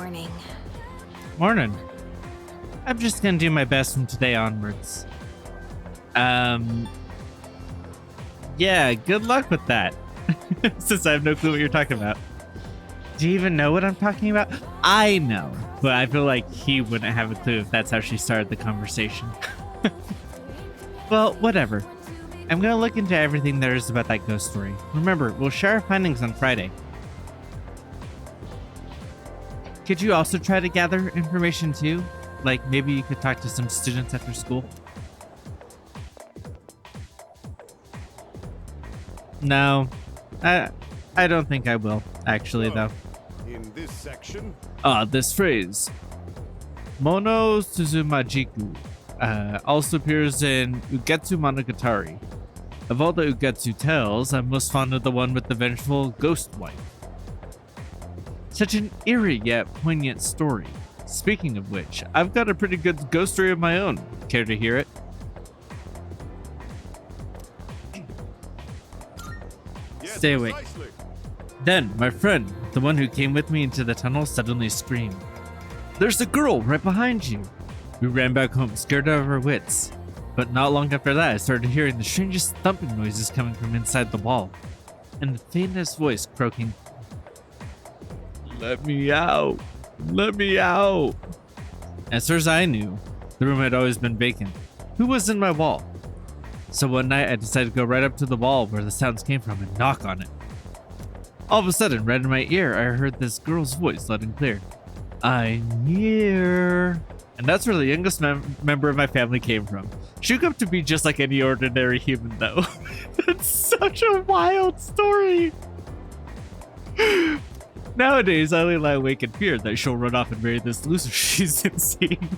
morning. Morning. I'm just gonna do my best from today onwards. Yeah, good luck with that. Since I have no clue what you're talking about. Do you even know what I'm talking about? I know, but I feel like he wouldn't have a clue if that's how she started the conversation. Well, whatever. I'm gonna look into everything there is about that ghost story. Remember, we'll share our findings on Friday. Could you also try to gather information too? Like maybe you could talk to some students after school? No, I don't think I will, actually, though. In this section, This phrase, Mono Suzumajiku, also appears in Ugetsu Monogatari. Of all the Ugetsu tales, I'm most fond of the one with the vengeful ghost wife. Such an eerie yet poignant story. Speaking of which, I've got a pretty good ghost story of my own. Care to hear it? yes, Stay awake. precisely. Then, my friend, the one who came with me into the tunnel, suddenly screamed, "There's a girl right behind you!" We ran back home, scared out of our wits. But not long after that, I started hearing the strangest thumping noises coming from inside the wall, and the faintest voice croaking, "Let me out! Let me out!" As far as I knew, the room had always been vacant. Who was in my wall? So one night, I decided to go right up to the wall where the sounds came from and knock on it. All of a sudden, right in my ear, I heard this girl's voice loud and clear. "I'm here." And that's where the youngest member of my family came from. She grew up to be just like any ordinary human, though. That's such a wild story. Nowadays, I only lie awake in fear that she'll run off and marry this loser she's insane.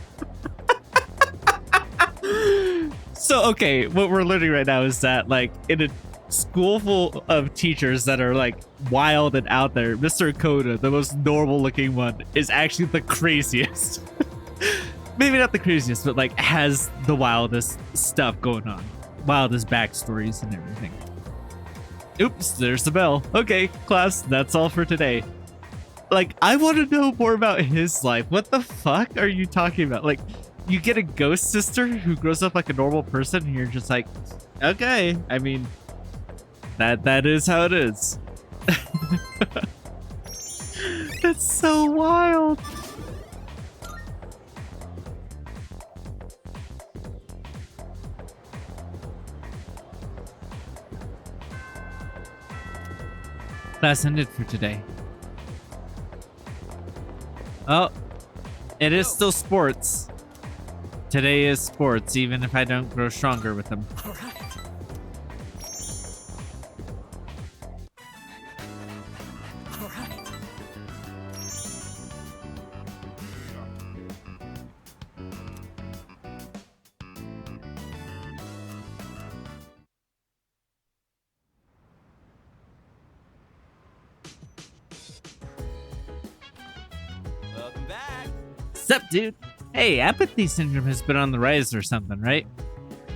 So, okay, what we're learning right now is that, like, in a school full of teachers that are, like, wild and out there, Mr. Ekoda, the most normal-looking one, is actually the craziest. Maybe not the craziest, but, like, has the wildest stuff going on. Wildest backstories and everything. Oops, there's the bell. Okay, class, that's all for today. Like, I want to know more about his life. What the fuck are you talking about? Like, you get a ghost sister who grows up like a normal person, and you're just like, okay. I mean, that is how it is. That's so wild. Class ended for today. Oh, it is still sports. Today is sports, even if I don't grow stronger with them. All right. All right. Welcome back. Sup, dude? Hey, apathy syndrome has been on the rise or something, right?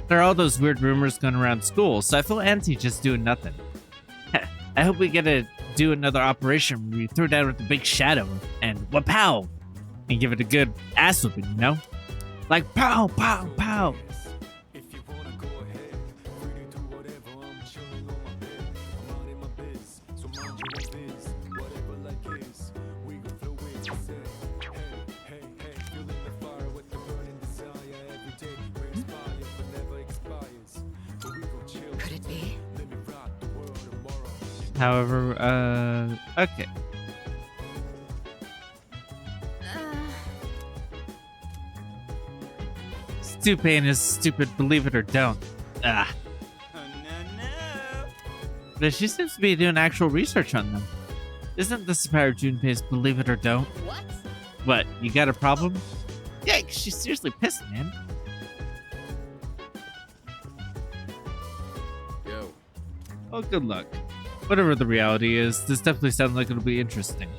There are all those weird rumors going around school, so I feel antsy just doing nothing. I hope we get to do another operation where we throw down with the big shadow and wapow! And give it a good ass whooping, you know? Like pow, pow, pow! If you wanna go ahead, free to do whatever. I'm chilling on my bed. I'm out in my biz, so mind your own biz. Whatever like is, we gon' flow with you. Say, hey, feeling the fire with the burning desire every day. We inspire, but never expires. But we gon' chill. Could it be? Let me rock the world tomorrow. However, okay. Stupane is stupid, believe it or don't. Ah. No. But she seems to be doing actual research on them. Isn't this the power of Junpei's believe it or don't? What? What, you got a problem? Yeah, she's seriously pissed, man. Yo. Oh, good luck. Whatever the reality is, this definitely sounds like it'll be interesting.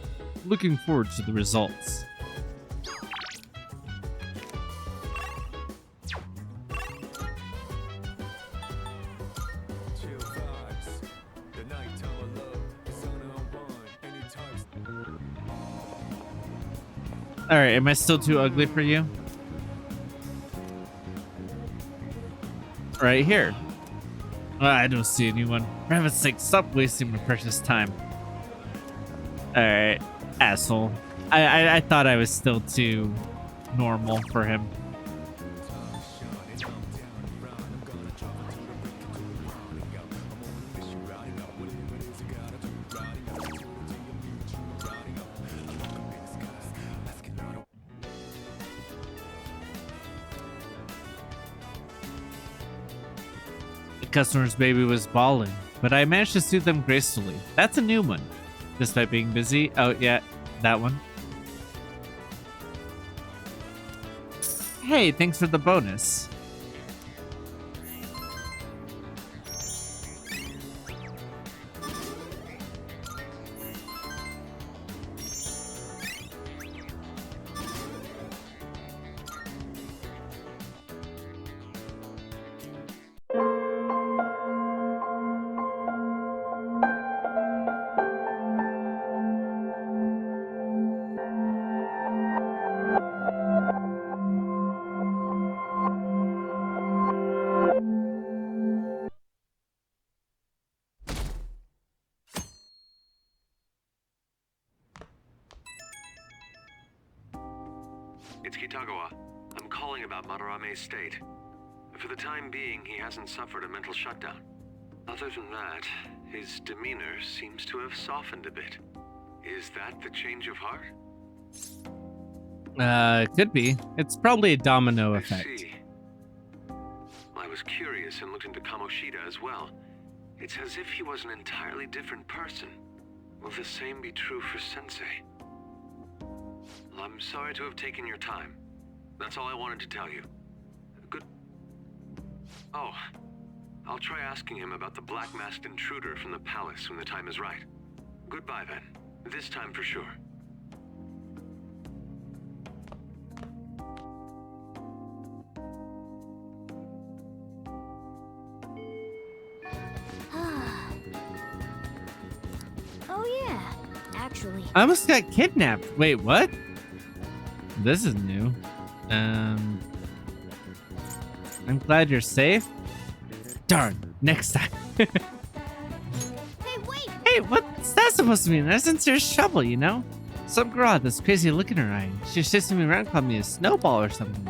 Looking forward to the results. Chill vibes. The nighttime of love is on our one. Anytime. All right, am I still too ugly for you? Right here. I don't see anyone. For heaven's sake, stop wasting my precious time. All right, asshole. I thought I was still too normal for him. The customer's baby was bawling, but I managed to soothe them gracefully. That's a new one. Despite being busy. Oh, yeah, that one. Hey, thanks for the bonus. It's Kitagawa. I'm calling about Madarame's state. For the time being, he hasn't suffered a mental shutdown. Other than that, his demeanor seems to have softened a bit. Is that the change of heart? Could be. It's probably a domino I effect. see. I was curious and looked into Kamoshida as well. It's as if he was an entirely different person. Will the same be true for Sensei? I'm sorry to have taken your time. That's all I wanted to tell you. Good. Oh, I'll try asking him about the black-masked intruder from the palace when the time is right. Goodbye then. This time for sure. Oh yeah, actually. I almost got kidnapped. Wait, what? This is new. I'm glad you're safe. Darn, next time. Hey, wait! Hey, what's that supposed to mean? That's in serious trouble, you know? Some girl had this crazy look in her eye. She's chasing me around, calling me a snowball or something.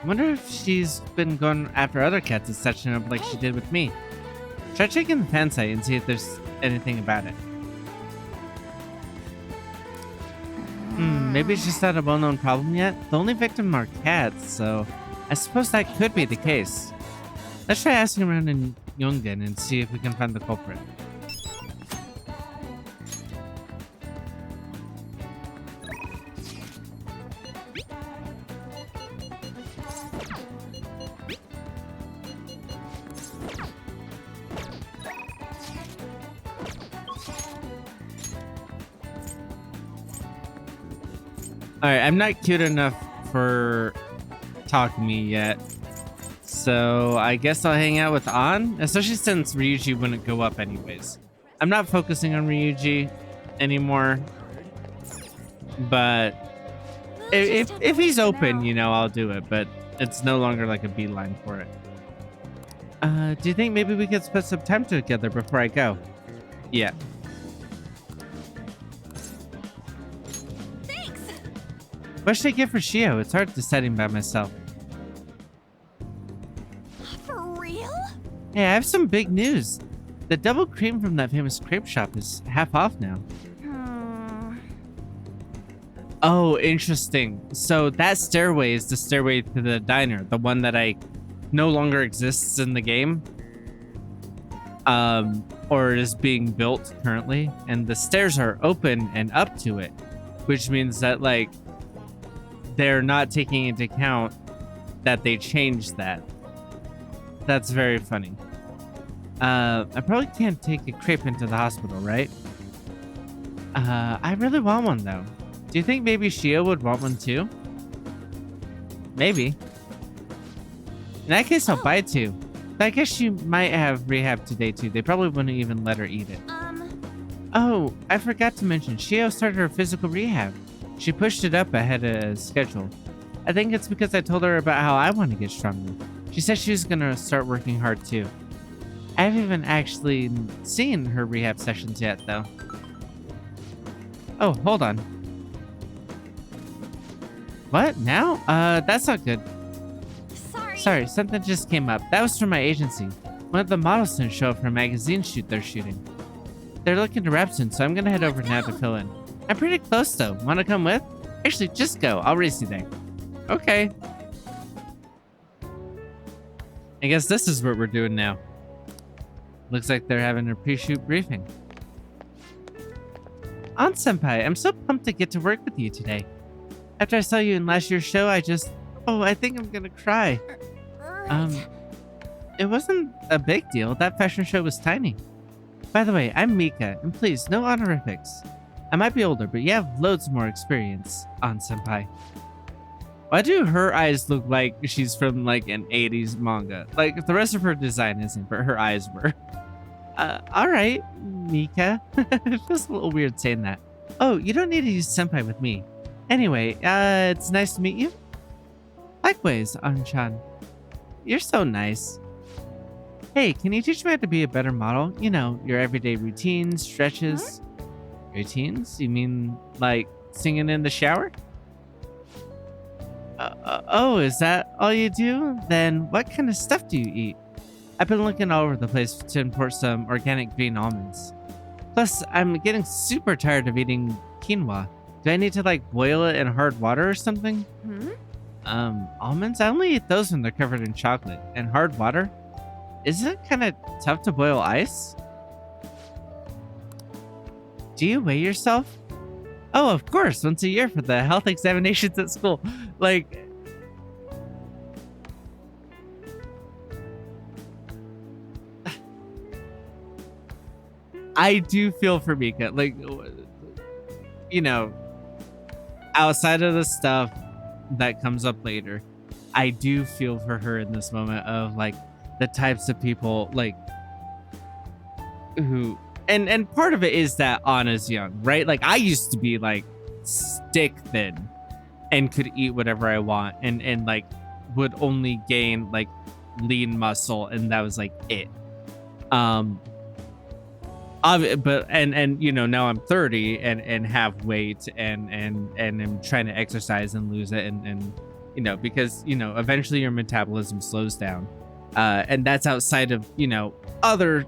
I wonder if she's been going after other cats and setting up like she did with me. Try checking the fan site and see if there's anything about it. Maybe it's just not a well-known problem yet. The only victim are cats, so I suppose that could be the case. Let's try asking around in Yongen and see if we can find the culprit. Alright, I'm not cute enough for Talk to Me yet. So I guess I'll hang out with An, especially since Ryuji wouldn't go up anyways. I'm not focusing on Ryuji anymore. But if he's open, you know, I'll do it. But it's no longer like a beeline for it. Do you think maybe we could spend some time together before I go? Yeah. What should I get for Shio? It's hard deciding by myself. For real? Hey, I have some big news. The double cream from that famous crepe shop is half off now. Oh, interesting. So that stairway is the stairway to the diner, the one that no longer exists in the game. Or is being built currently. And the stairs are open and up to it, which means that like they're not taking into account that they changed that. That's very funny. I probably can't take a crepe into the hospital, right? I really want one though. Do you think maybe Shio would want one too? Maybe. In that case, I'll buy two. But I guess she might have rehab today too. They probably wouldn't even let her eat it. Oh, I forgot to mention, Shio started her physical rehab. She pushed it up ahead of schedule. I think it's because I told her about how I want to get stronger. She said she was going to start working hard too. I haven't even actually seen her rehab sessions yet, though. Oh, hold on. What? Now? That's not good. Sorry, something just came up. That was from my agency. One of the models didn't show up for a magazine shoot they're shooting. They're looking to wrap soon, so I'm gonna head over now to fill in. I'm pretty close, though. Wanna come with? Actually, just go. I'll race you there. Okay. I guess this is what we're doing now. Looks like they're having a pre-shoot briefing. Aunt Senpai, I'm so pumped to get to work with you today. After I saw you in last year's show, I think I'm gonna cry. Right. It wasn't a big deal. That fashion show was tiny. By the way, I'm Mika, and please, no honorifics. I might be older, but you have loads more experience, Aunt Senpai. Why do her eyes look like she's from like an 80s manga? Like the rest of her design isn't, but her eyes were. Alright, Mika. It feels a little weird saying that. Oh, you don't need to use senpai with me. Anyway, it's nice to meet you. Likewise, An-chan. You're so nice. Hey, can you teach me how to be a better model? You know, your everyday routines, stretches. Routines? You mean like singing in the shower? Oh, is that all you do? Then what kind of stuff do you eat? I've been looking all over the place to import some organic green almonds. Plus, I'm getting super tired of eating quinoa. Do I need to like boil it in hard water or something? Almonds? I only eat those when they're covered in chocolate. And hard water? Isn't it kind of tough to boil ice? Do you weigh yourself? Oh, of course, once a year for the health examinations at school. Like, I do feel for Mika. Like, you know, outside of the stuff that comes up later, I do feel for her in this moment of like the types of people like who and part of it is that Anna's young, right? Like I used to be like stick thin and could eat whatever I want and like would only gain like lean muscle and that was like it. But you know, now I'm 30 and have weight and am trying to exercise and lose it and you know, because you know eventually your metabolism slows down, and that's outside of you know other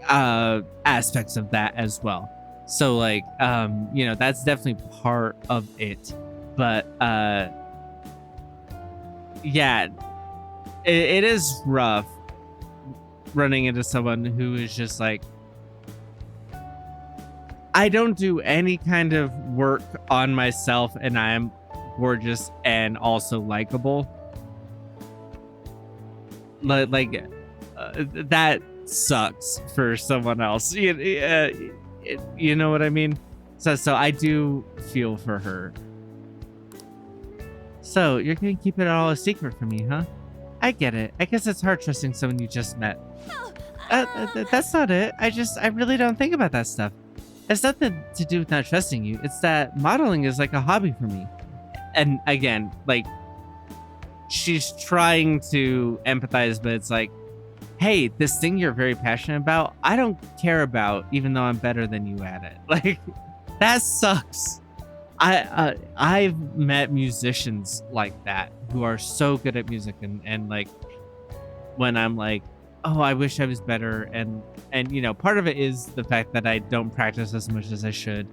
aspects of that as well. So like you know that's definitely part of it, but yeah, it is rough running into someone who is just like, I don't do any kind of work on myself and I'm gorgeous and also likable. Like that sucks for someone else. You know what I mean? So I do feel for her. So you're gonna keep it all a secret from me, huh? I get it. I guess it's hard trusting someone you just met. That's not it. I really don't think about that stuff. It's nothing to do with not trusting you. It's that modeling is like a hobby for me. And again, like, she's trying to empathize, but it's like, hey, this thing you're very passionate about, I don't care about, even though I'm better than you at it. Like, that sucks. I've met musicians like that who are so good at music and like, when I'm like, oh, I wish I was better. And you know, part of it is the fact that I don't practice as much as I should.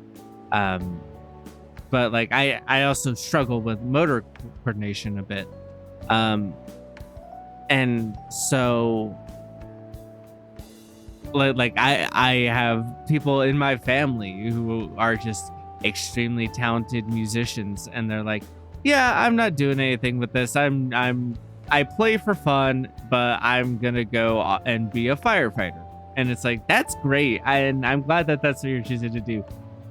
But like, I also struggle with motor coordination a bit. And so like I have people in my family who are just extremely talented musicians and they're like, yeah, I'm not doing anything with this. I play for fun, but I'm gonna go and be a firefighter. And it's like, that's great. And I'm glad that that's what you're choosing to do.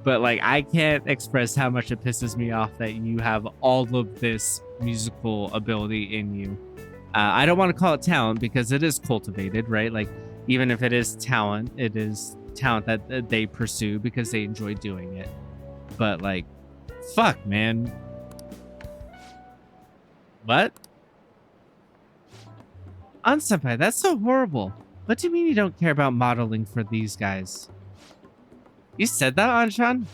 But like, I can't express how much it pisses me off that you have all of this musical ability in you. I don't want to call it talent because it is cultivated, right? Like, even if it is talent, it is talent that they pursue because they enjoy doing it. But like, Fuck, man. What? Senpai, that's so horrible. What do you mean you don't care about modeling for these guys? You said that, Anshan?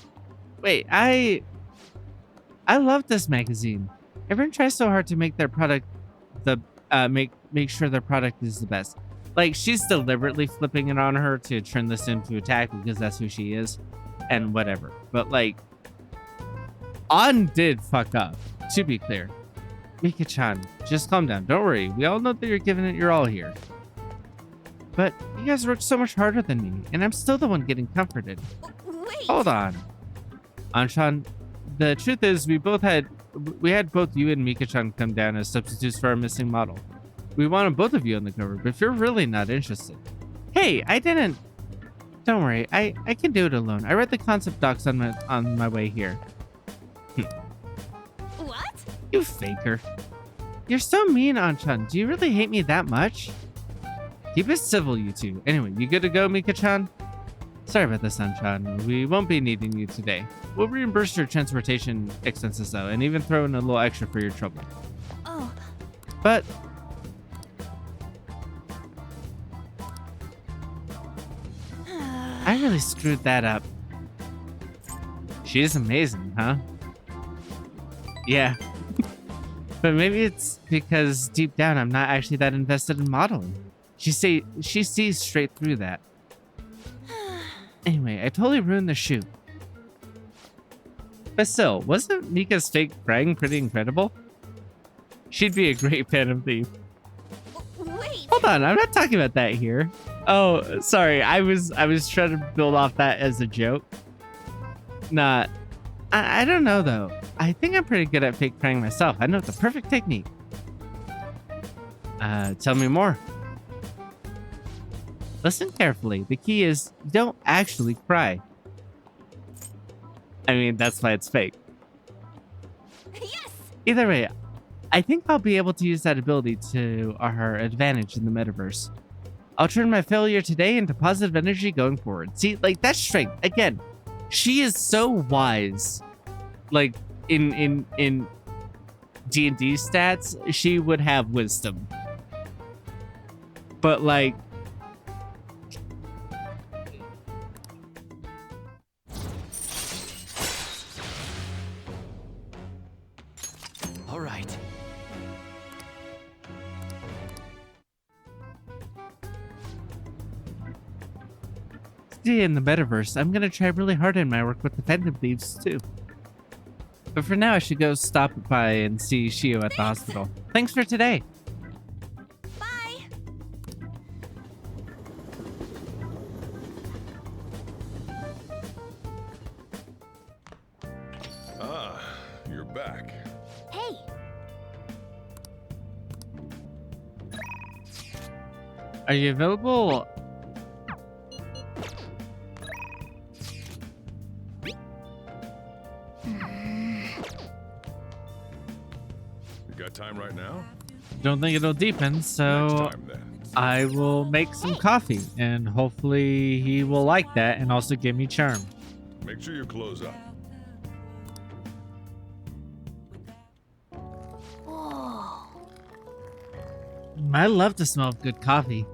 Wait, I love this magazine. Everyone tries so hard to make their product make sure their product is the best. Like, she's deliberately flipping it on her to turn this into attack because that's who she is and whatever. But like, did fuck up, to be clear. Mika-chan, just calm down. Don't worry. We all know that you're giving it your all here. But you guys worked so much harder than me, and I'm still the one getting comforted. Wait. Hold on. Anshan, the truth is we had both you and Mika-chan come down as substitutes for our missing model. We wanted both of you on the cover, but if you're really not interested. Hey, I didn't. Don't worry. I can do it alone. I read the concept docs on my way here. What? You faker. You're so mean, Anshan. Do you really hate me that much? Keep it civil, you two. Anyway, you good to go, Mika-chan? Sorry about this, Anshan. We won't be needing you today. We'll reimburse your transportation expenses, though, and even throw in a little extra for your trouble. Oh. But... I really screwed that up. She's amazing, huh? Yeah. But maybe it's because deep down I'm not actually that invested in modeling. She sees straight through that. Anyway, I totally ruined the shoot. But still, wasn't Mika's fake crying pretty incredible? She'd be a great Phantom Thief. Wait. Hold on, I'm not talking about that here. Oh, sorry. I was trying to build off that as a joke. Not. I don't know though. I think I'm pretty good at fake crying myself. I know the perfect technique. Tell me more. Listen carefully. The key is don't actually cry. I mean, that's why it's fake. Yes. Either way, I think I'll be able to use that ability to our advantage in the metaverse. I'll turn my failure today into positive energy going forward. See, like, that's strength. Again, she is so wise. Like, in D&D stats, she would have wisdom. But, like... All right. Today in the metaverse, I'm gonna try really hard in my work with the Phantom Thieves, too. But for now, I should go stop by and see Shio at the hospital. Thanks for today. Bye. Ah, you're back. Hey. Are you available? You got time right now? Don't think it'll deepen, so Next time then. I will make some coffee, and hopefully he will like that and also give me charm. Make sure you close up. Whoa. I love the smell of good coffee.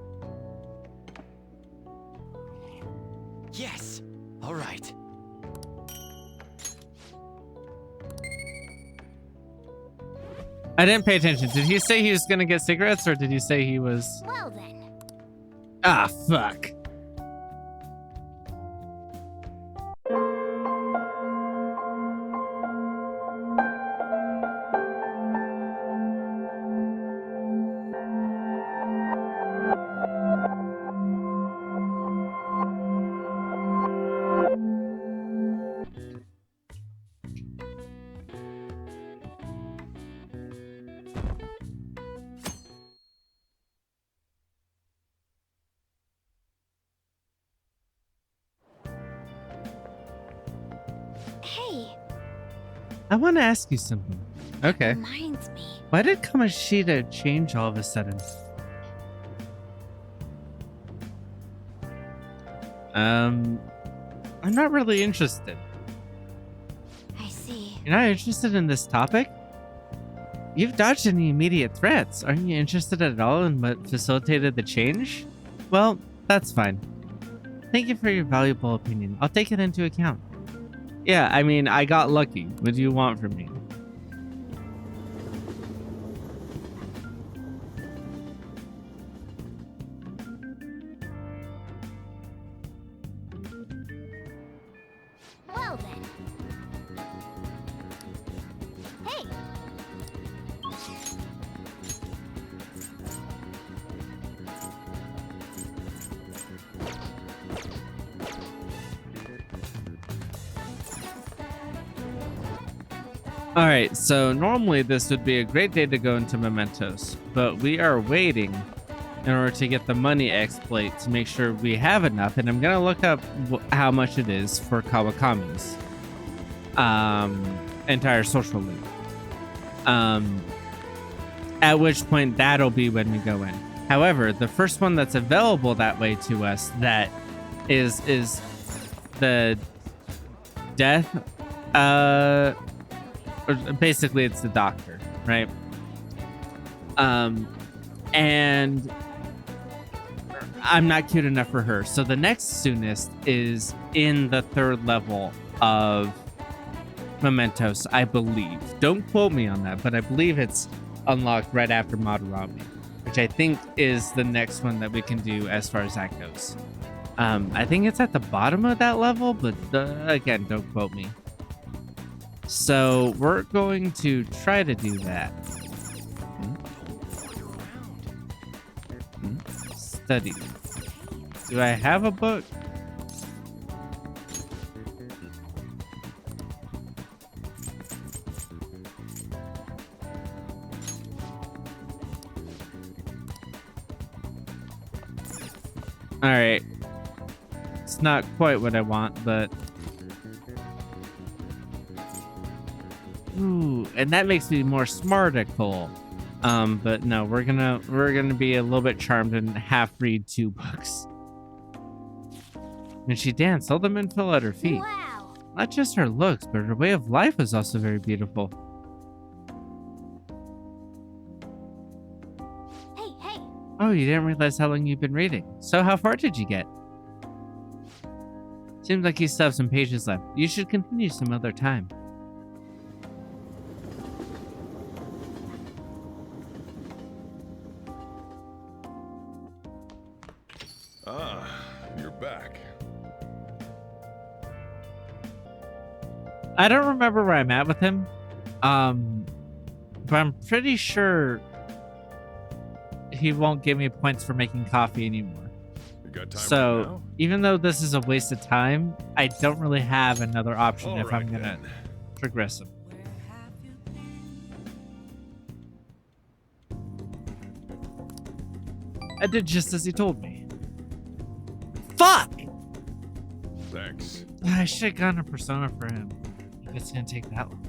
Yes. All right. I didn't pay attention. Did he say he was gonna get cigarettes, or did he say he was... Well then. Ah, fuck. Hey. I want to ask you something. Okay. Reminds me. Why did Kamoshida change all of a sudden? I'm not really interested. I see. You're not interested in this topic? You've dodged any immediate threats. Aren't you interested at all in what facilitated the change? Well, that's fine. Thank you for your valuable opinion. I'll take it into account. Yeah, I mean, I got lucky. What do you want from me? Well then. Hey! Alright, so normally this would be a great day to go into Mementos, but we are waiting in order to get the money exploit to make sure we have enough, and I'm gonna look up how much it is for Kawakami's entire social loop. At which point that'll be when we go in. However, the first one that's available that way to us that is the death or basically it's the doctor, right? And I'm not cute enough for her. So the next soonest is in the 3rd level of Mementos, I believe. Don't quote me on that, but I believe it's unlocked right after Madarame, which I think is the next one that we can do as far as that goes. I think it's at the bottom of that level, but again, don't quote me. So we're going to try to do that. Study. Do I have a book? All right. It's not quite what I want, but ooh, and that makes me more smartical. But no, we're gonna be a little bit charmed and half read 2 books. When she danced, all the men fell at her feet. Wow! Not just her looks, but her way of life was also very beautiful. Hey! Oh, you didn't realize how long you've been reading. So how far did you get? Seems like you still have some pages left. You should continue some other time. Ah, you're back. I don't remember where I'm at with him. But I'm pretty sure he won't give me points for making coffee anymore. You got time right So now? even though this is a waste of time, I don't really have another option All if I'm right, gonna then. progress him. I did just as he told me. Fuck! Thanks. I should have gotten a persona for him. If it's gonna take that long.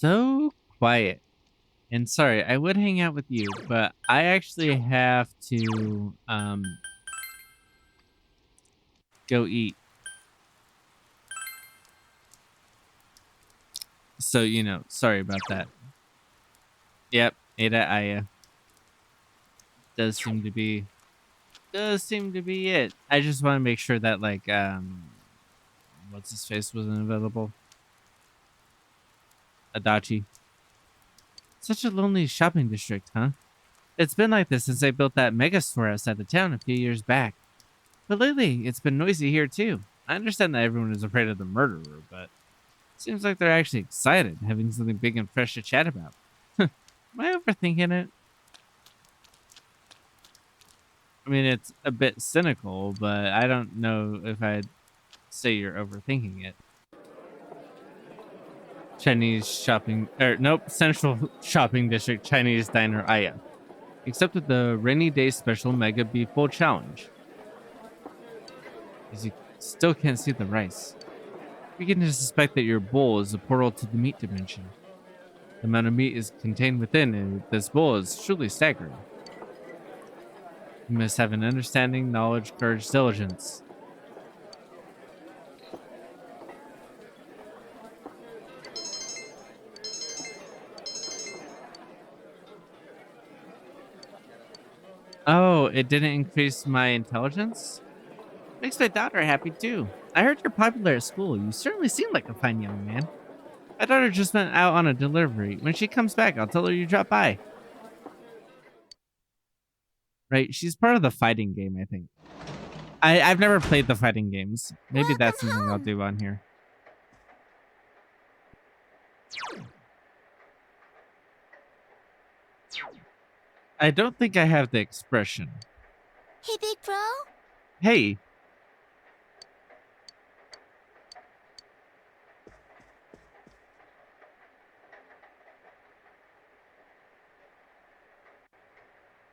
So quiet. And sorry, I would hang out with you, but I actually have to go eat. So, you know, sorry about that. Yep, Ada Aya. Does seem to be it. I just want to make sure that like what's his face wasn't available. Adachi. Such a lonely shopping district, huh? It's been like this since they built that mega store outside the town a few years back. But lately, it's been noisy here too. I understand that everyone is afraid of the murderer, but it seems like they're actually excited, having something big and fresh to chat about. Am I overthinking it? I mean, it's a bit cynical, but I don't know if I'd say you're overthinking it. Chinese shopping, nope, Central Shopping District Chinese Diner Aya. Accepted the rainy day special mega beef bowl challenge. As you still can't see the rice. You begin to suspect that your bowl is a portal to the meat dimension. The amount of meat is contained within this bowl is truly staggering. You must have an understanding, knowledge, courage, diligence. Oh, it didn't increase my intelligence? Makes my daughter happy too. I heard you're popular at school. You certainly seem like a fine young man. My daughter just went out on a delivery. When she comes back, I'll tell her you dropped by. Right, she's part of the fighting game, I think. I've never played the fighting games. Maybe that's something I'll do on here. I don't think I have the expression. Hey, big bro. Hey.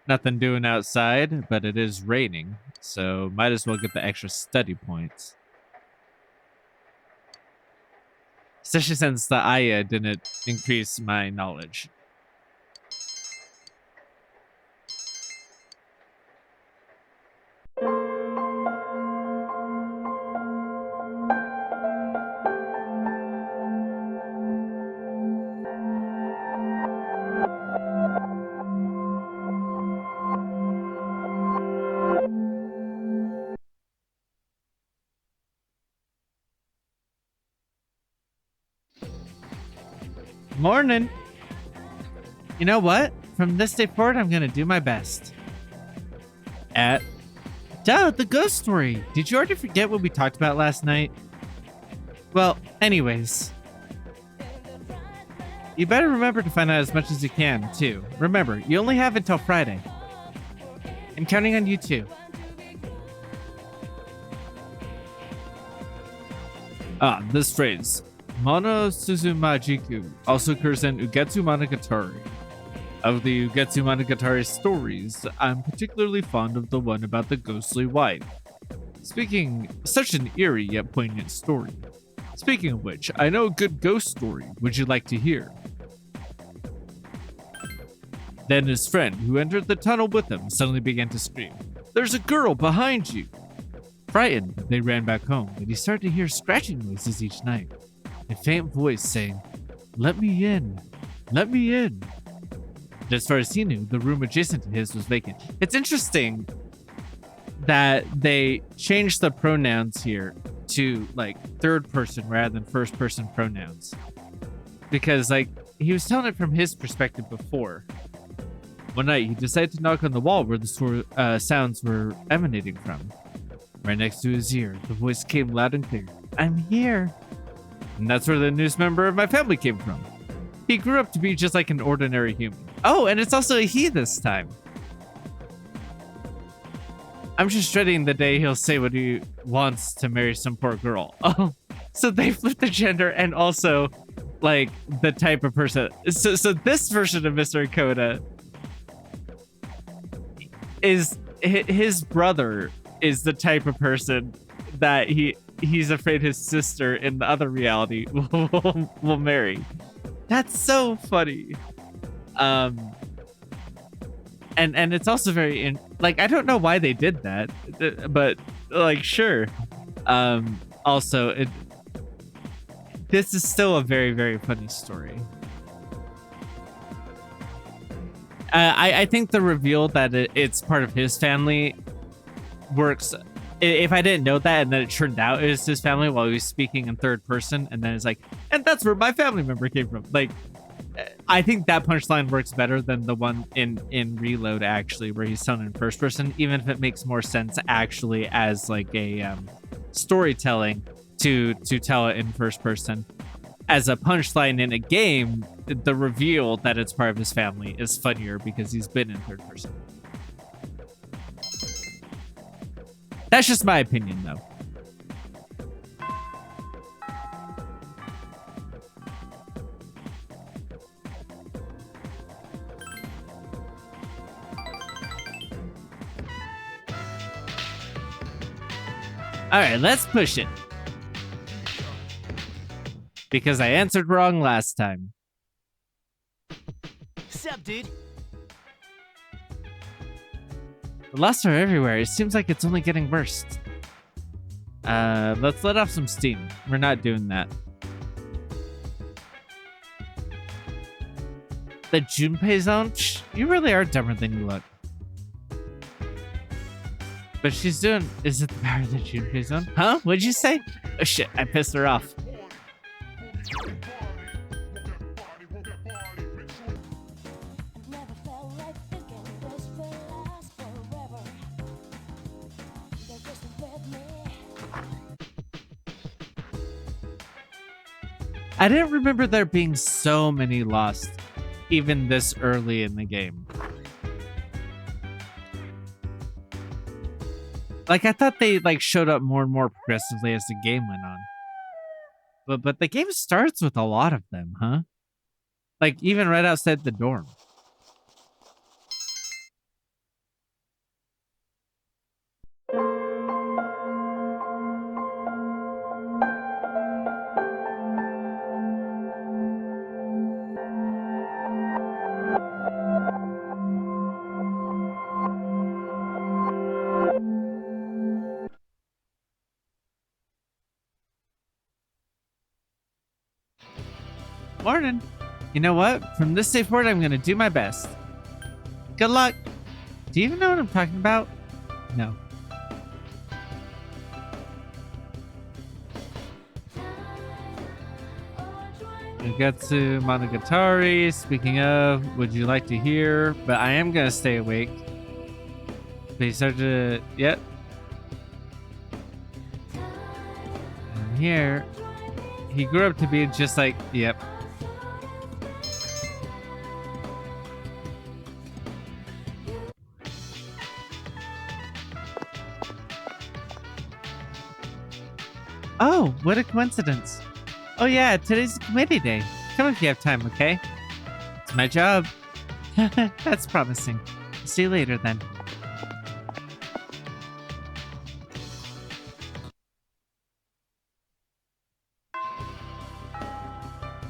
Nothing doing outside, but it is raining, so might as well get the extra study points. Especially since the Aya didn't increase my knowledge. Morning. You know what? From this day forward, I'm gonna do my best. The ghost story. Did you already forget what we talked about last night? Well, anyways. You better remember to find out as much as you can, too. Remember, you only have until Friday. I'm counting on you, too. This phrase. Mono Suzumajiku also occurs in Ugetsu Monogatari. Of the Ugetsu Monogatari stories, I'm particularly fond of the one about the ghostly wife. Such an eerie yet poignant story. Speaking of which, I know a good ghost story. Would you like to hear? Then his friend, who entered the tunnel with him, suddenly began to scream, "There's a girl behind you!" Frightened, they ran back home, but he started to hear scratching noises each night. A faint voice saying, "Let me in, let me in." And as far as he knew, the room adjacent to his was vacant. It's interesting that they changed the pronouns here to like third person rather than first person pronouns. Because like he was telling it from his perspective before. One night he decided to knock on the wall where the sounds were emanating from. Right next to his ear, the voice came loud and clear, "I'm here." And that's where the newest member of my family came from. He grew up to be just like an ordinary human. Oh, and it's also a he this time. I'm just dreading the day he'll say what he wants to marry some poor girl. Oh, so they flipped the gender and also like the type of person. So this version of Mr. Ekoda is his brother is the type of person that he's afraid his sister in the other reality will marry. That's so funny. And it's also very like I don't know why they did that, but like sure. Also this is still a very, very funny story. I think the reveal that it's part of his family works. If I didn't know that and then it turned out it was his family while he was speaking in third person and then it's like, and that's where my family member came from. Like, I think that punchline works better than the one in Reload actually, where he's telling in first person, even if it makes more sense actually as like a storytelling to tell it in first person. As a punchline in a game, the reveal that it's part of his family is funnier because he's been in third person. That's just my opinion, though. All right, let's push it. Because I answered wrong last time. Sup, dude? The lusts are everywhere. It seems like it's only getting worse. Let's let off some steam. We're not doing that. The Junpei zone? Psh, you really are dumber than you look. But she's doing... Is it the power of the Junpei zone? Huh? What'd you say? Oh shit, I pissed her off. I didn't remember there being so many lost, even this early in the game. Like, I thought they, like, showed up more and more progressively as the game went on. But the game starts with a lot of them, huh? Like, even right outside the dorm. Morning. You know what? From this day forward, I'm gonna do my best. Good luck. Do you even know what I'm talking about? No. Ugetsu Monogatari. Speaking of, would you like to hear? But I am gonna stay awake. They started to... Yep. And here, he grew up to be just like... Yep. Oh, what a coincidence. Oh yeah, today's committee day. Come if you have time, okay? It's my job. That's promising. See you later then.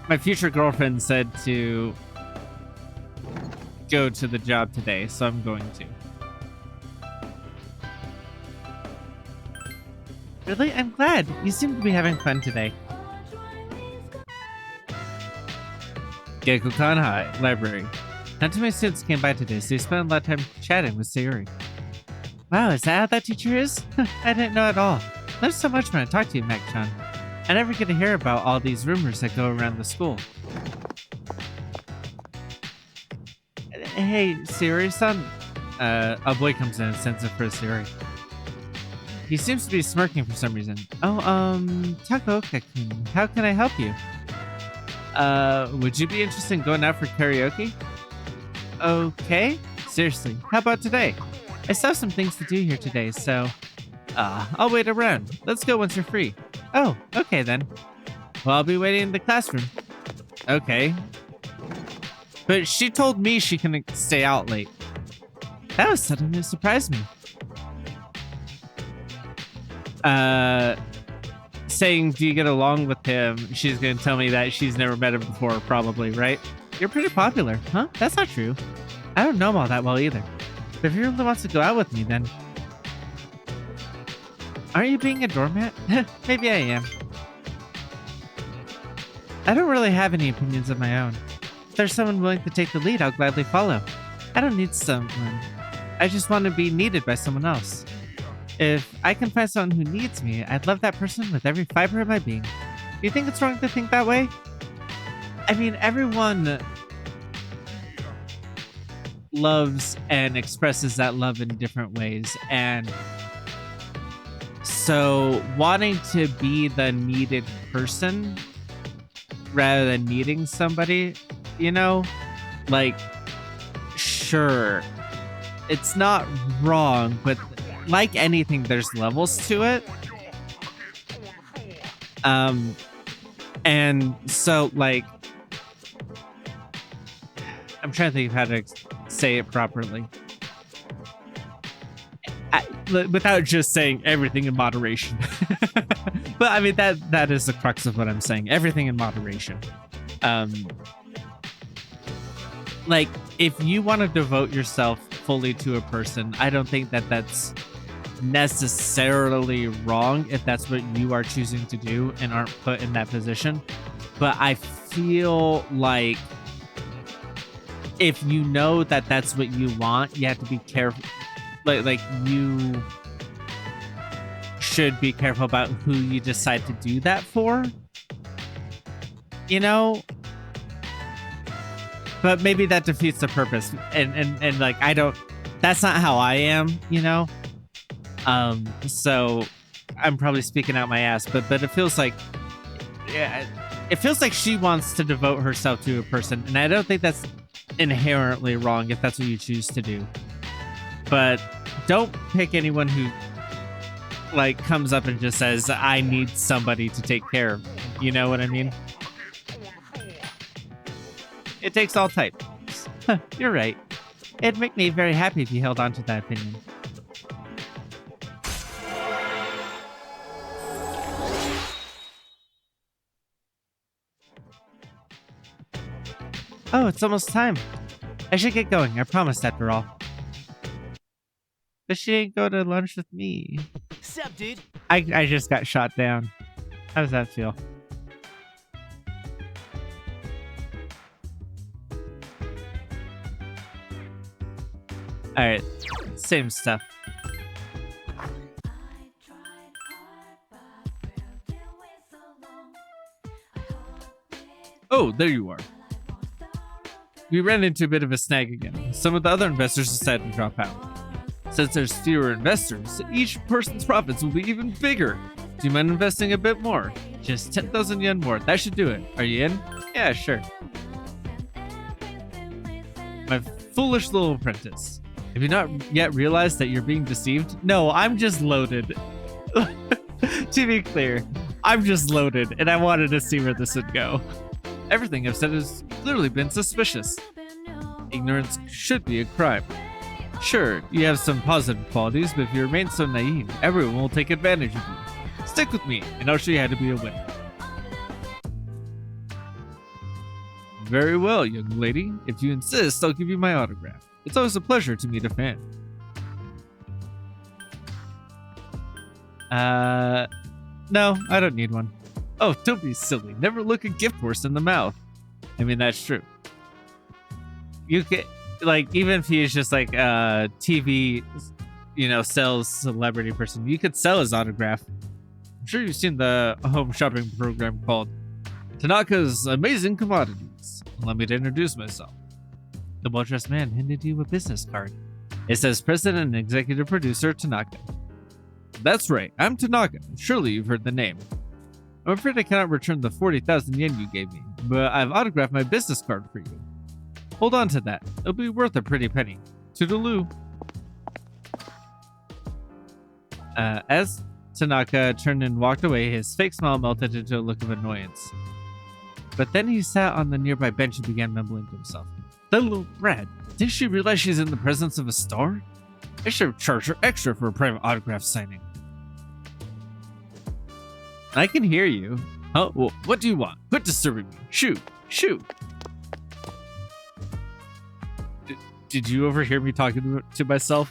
My future girlfriend said to go to the job today, so I'm going to. Really? I'm glad. You seem to be having fun today. Gekkoukan High Library. Not too many students came by today, so you spent a lot of time chatting with Sayuri. Wow, is that how that teacher is? I didn't know at all. There's so much when I talk to you, Mac-chan. I never get to hear about all these rumors that go around the school. Hey, Sayuri-san? A boy comes in and sends it for Sayuri. He seems to be smirking for some reason. Oh, Takaoka-kun, how can I help you? Would you be interested in going out for karaoke? Okay. Seriously, how about today? I still have some things to do here today, so... I'll wait around. Let's go once you're free. Oh, okay then. Well, I'll be waiting in the classroom. Okay. But she told me she can stay out late. That was suddenly surprised me. Saying, do you get along with him? She's gonna tell me that she's never met him before, probably, right? You're pretty popular. Huh? That's not true. I don't know him all that well either. But if he really wants to go out with me, then... Aren't you being a doormat? Maybe I am. I don't really have any opinions of my own. If there's someone willing to take the lead, I'll gladly follow. I don't need someone. I just want to be needed by someone else. If I can find someone who needs me, I'd love that person with every fiber of my being. Do you think it's wrong to think that way? I mean, everyone loves and expresses that love in different ways, and so wanting to be the needed person rather than needing somebody, you know, like, sure, it's not wrong, but like anything, there's levels to it. And so like, I'm trying to think of how to say it properly. Without just saying everything in moderation. But I mean, that is the crux of what I'm saying. Everything in moderation. Like, if you want to devote yourself fully to a person, I don't think that that's necessarily wrong if that's what you are choosing to do and aren't put in that position. But I feel like if you know that that's what you want, you have to be careful. Like you should be careful about who you decide to do that for, you know. But maybe that defeats the purpose, and like, I don't, that's not how I am, you know. So I'm probably speaking out my ass, but it feels like, yeah, it feels like she wants to devote herself to a person, and I don't think that's inherently wrong if that's what you choose to do. But don't pick anyone who like comes up and just says, I need somebody to take care of. You know what I mean? It takes all types. You're right. It'd make me very happy if you held on to that opinion. Oh, it's almost time. I should get going. I promised, after all. But she didn't go to lunch with me. Sup, dude? I just got shot down. How does that feel? Alright, same stuff. Oh, there you are. We ran into a bit of a snag again. Some of the other investors decided to drop out. Since there's fewer investors, each person's profits will be even bigger. Do you mind investing a bit more? Just 10,000 yen more. That should do it. Are you in? Yeah, sure. My foolish little apprentice. Have you not yet realized that you're being deceived? No, I'm just loaded. To be clear, I'm just loaded, and I wanted to see where this would go. Everything I've said has clearly been suspicious. Ignorance should be a crime. Sure, you have some positive qualities, but if you remain so naive, everyone will take advantage of you. Stick with me, and I'll show you how to be a winner. Very well, young lady. If you insist, I'll give you my autograph. It's always a pleasure to meet a fan. No, I don't need one. Oh, don't be silly. Never look a gift horse in the mouth. I mean, that's true. You can, like, even if he's just like a TV, you know, sales celebrity person, you could sell his autograph. I'm sure you've seen the home shopping program called Tanaka's Amazing Commodities. Allow me to introduce myself. The well-dressed man handed you a business card. It says President and Executive Producer Tanaka. That's right, I'm Tanaka. Surely you've heard the name. I'm afraid I cannot return the 40,000 yen you gave me, but I've autographed my business card for you. Hold on to that. It'll be worth a pretty penny. Toodaloo. As Tanaka turned and walked away, his fake smile melted into a look of annoyance. But then he sat on the nearby bench and began mumbling to himself. That little brat, did she realize she's in the presence of a star? I should have charged her extra for a private autograph signing. I can hear you. Huh? Well, what do you want? Quit disturbing me. Shoot. Shoot. Did you overhear me talking to myself?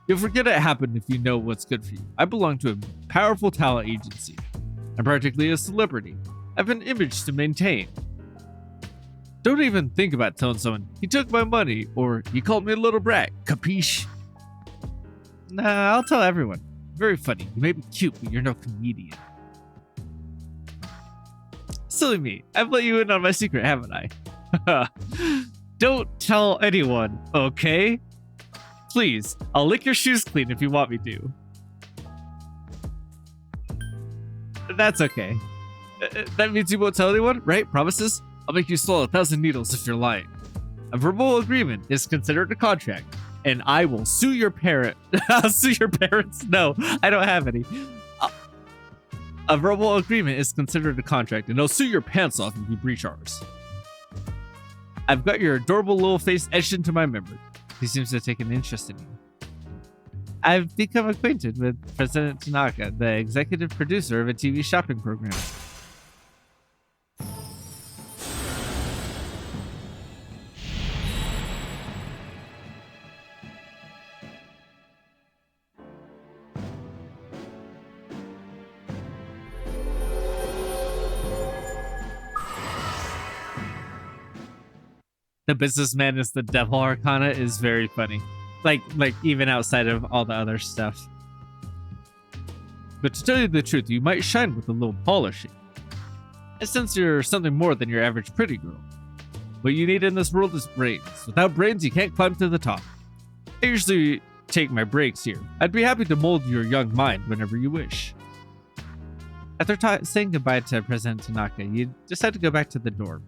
You'll forget it happened if you know what's good for you. I belong to a powerful talent agency. I'm practically a celebrity. I have an image to maintain. Don't even think about telling someone, he took my money, or he called me a little brat. Capiche? Nah, I'll tell everyone. Very funny. You may be cute, but you're no comedian. Silly me. I've let you in on my secret, haven't I? Don't tell anyone, okay? Please, I'll lick your shoes clean if you want me to. That's okay. That means you won't tell anyone, right? Promises? I'll make you swallow 1,000 needles if you're lying. A verbal agreement is considered a contract. and I will sue your parent. I'll sue your parents. No, I don't have any. A verbal agreement is considered a contract, and I'll sue your pants off if you breach ours. I've got your adorable little face etched into my memory. He seems to take an interest in you. I've become acquainted with President Tanaka, the executive producer of a TV shopping program. The businessman is the devil arcana is very funny. Like even outside of all the other stuff. But to tell you the truth, you might shine with a little polishing. And since you're something more than your average pretty girl. What you need in this world is brains. Without brains, you can't climb to the top. I usually take my breaks here. I'd be happy to mold your young mind whenever you wish. After saying goodbye to President Tanaka, you decide to go back to the dorm.